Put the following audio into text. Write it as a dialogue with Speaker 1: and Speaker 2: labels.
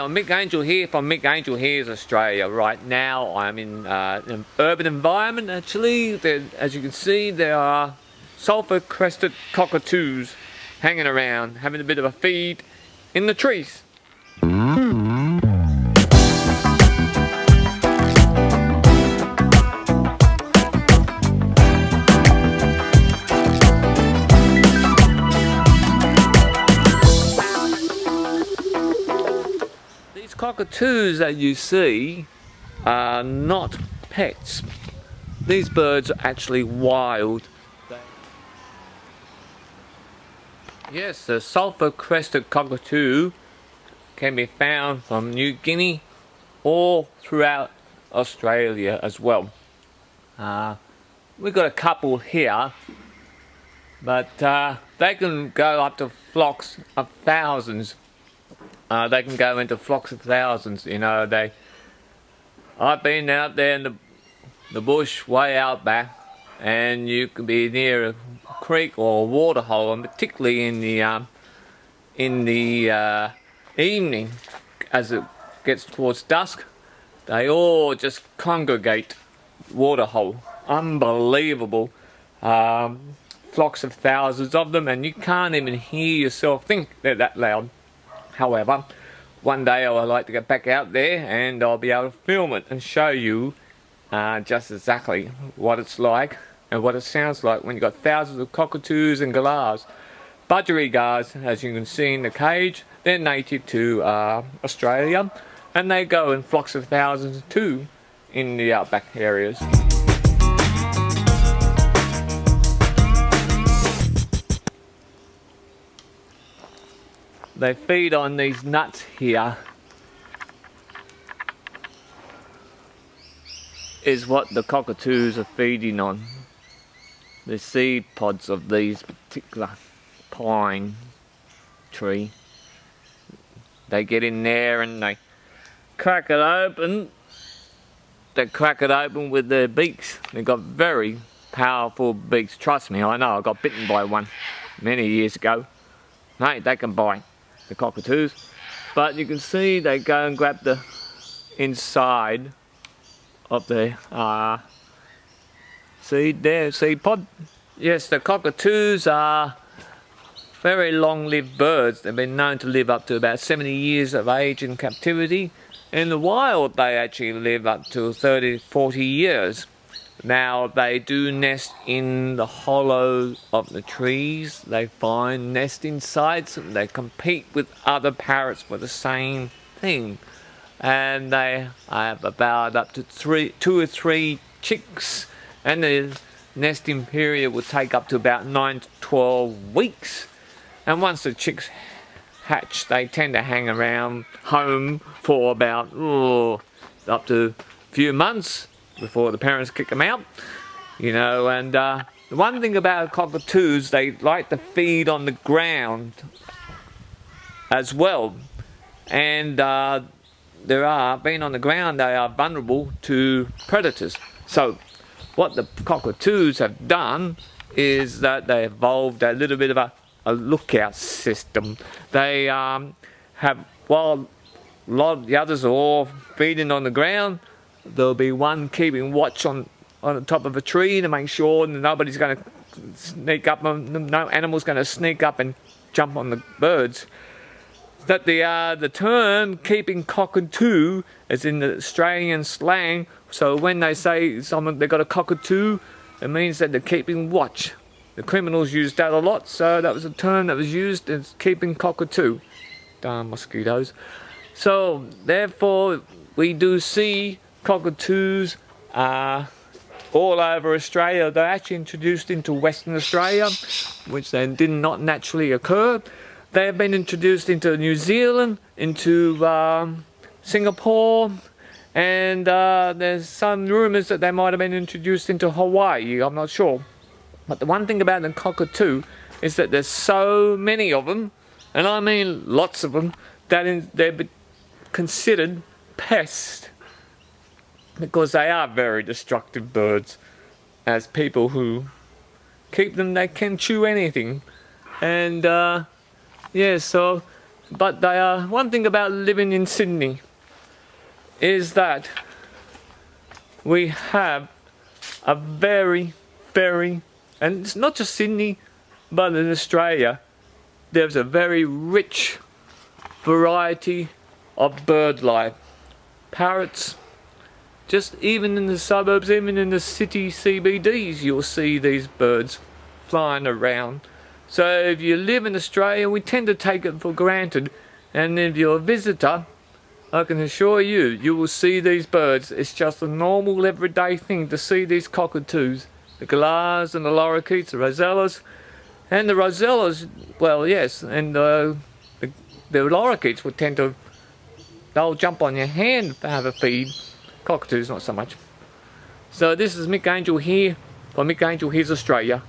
Speaker 1: Mick Angel here from Mick Angel Here's Australia. Right now I'm in an urban environment actually. As you can see, there are sulphur-crested cockatoos hanging around, having a bit of a feed in the trees. These cockatoos that you see are not pets. These birds are actually wild. Yes, the sulphur-crested cockatoo can be found from New Guinea all throughout Australia as well. We've got a couple here, but they can go up to flocks of thousands. They can go into flocks of thousands, you know. I've been out there in the bush way out back, and you can be near a creek or a water hole, and particularly in the evening as it gets towards dusk, they all just congregate water hole. Unbelievable. Flocks of thousands of them, and you can't even hear yourself think they're that loud. However, one day I would like to get back out there and I'll be able to film it and show you just exactly what it's like and what it sounds like when you've got thousands of cockatoos and galahs. Budgerigars, as you can see in the cage, they're native to Australia, and they go in flocks of thousands too in the outback areas. They feed on these nuts here. Is what the cockatoos are feeding on. The seed pods of these particular pine tree. They get in there and they crack it open. They crack it open with their beaks. They've got very powerful beaks. Trust me, I know. I got bitten by one many years ago. Hey, they can bite, the cockatoos. But you can see they go and grab the inside of the seed pod. Yes, the cockatoos are very long-lived birds. They've been known to live up to about 70 years of age in captivity. In the wild, they actually live up to 30, 40 years. Now, they do nest in the hollows of the trees. They find nesting sites. They compete with other parrots for the same thing. And they have about up to 2 or 3 chicks. And the nesting period will take up to about 9 to 12 weeks. And once the chicks hatch, they tend to hang around home for about up to a few months before the parents kick them out, you know. And the one thing about cockatoos, they like to feed on the ground as well, and being on the ground, they are vulnerable to predators. So what the cockatoos have done is that they evolved a little bit of a lookout system. They have, while a lot of the others are all feeding on the ground, there'll be one keeping watch on the top of a tree to make sure nobody's going to sneak up, no animal's going to sneak up and jump on the birds. That the term keeping cockatoo is in the Australian slang, so when they say they've got a cockatoo, it means that they're keeping watch. The criminals used that a lot, so that was a term that was used as keeping cockatoo. Darn mosquitoes. So therefore we do see cockatoos all over Australia. They're actually introduced into Western Australia, which they did not naturally occur. They have been introduced into New Zealand, into Singapore, and there's some rumours that they might have been introduced into Hawaii. I'm not sure. But the one thing about the cockatoo is that there's so many of them, and I mean lots of them, that they're considered pests, because they are very destructive birds. As people who keep them, they can chew anything. And yeah, so But they are, one thing about living in Sydney is that we have a very, and it's not just Sydney, but in Australia, there's a very rich variety of bird life. Parrots, just even in the suburbs, even in the city CBDs, you'll see these birds flying around. So if you live in Australia, we tend to take it for granted, and if you're a visitor, I can assure you, you will see these birds. It's just a normal everyday thing to see these cockatoos, the galahs and the lorikeets, the rosellas, and the rosellas, well yes, and the lorikeets would tend to, they'll jump on your hand to have a feed. Cockatoos not so much. So this is Mick Angel here for Mick Angel Here's Australia.